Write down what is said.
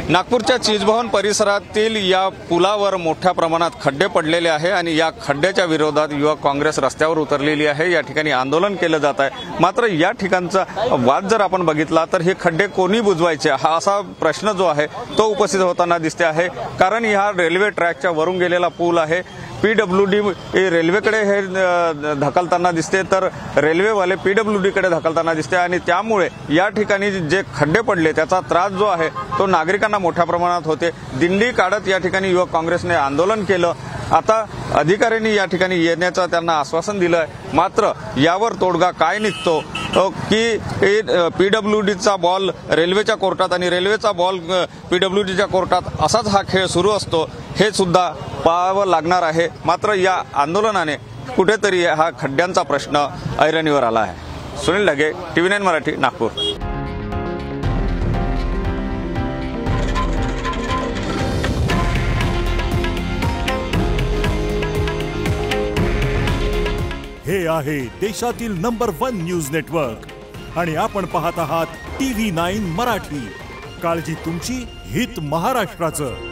नागपूरच्या चीजभवन परिसरातील या पुलावर मोठ्या प्रमाणात खड्डे पडलेले आहे आणि या खड्ड्याच्या विरोधात युवक काँग्रेस रस्त्यावर उतरलेली आहे। या ठिकाणी आंदोलन केलं जात आहे। मात्र या ठिकाणचा वाद जर आपण बघितला तर हे खड्डे कोणी बुजवायचे हा असा प्रश्न जो आहे तो उपस्थित होताना दिसते आहे। कारण हा रेल्वे ट्रॅकच्या वरून गेलेला पूल आहे। पीडब्ल्यूडी रेल्वेकडे हे ढकलताना दिसते तर रेल्वेवाले पीडब्ल्यूडी कडे ढकलताना दिसते आणि त्यामुळे या ठिकाणी जे खड्डे पडले त्याचा त्रास जो आहे तो नागरिकांना मोठ्या प्रमाणात होते। दिंडी काढत या ठिकाणी युवक काँग्रेसने आंदोलन केलं। आता अधिकाऱ्यांनी या ठिकाणी येण्याचं त्यांना आश्वासन दिलं आहे। मात्र यावर तोडगा काय निघतो की पीडब्ल्यूडीचा बॉल रेल्वेच्या कोर्टात आणि रेल्वेचा बॉल पीडब्ल्यूडीच्या कोर्टात असाच हा खेळ सुरू असतो हे सुद्धा पाहावं लागणार आहे। मात्र या आंदोलनाने कुठेतरी हा खड्ड्यांचा प्रश्न ऐरणीवर आला आहे। सुनील ढगे, TV9 मराठी, नागपूर। हे आहे देशातील नंबर 1 न्यूज नेटवर्क आणि आपण पाहत आहात TV9 मराठी। काळजी तुमची, हित महाराष्ट्राचं।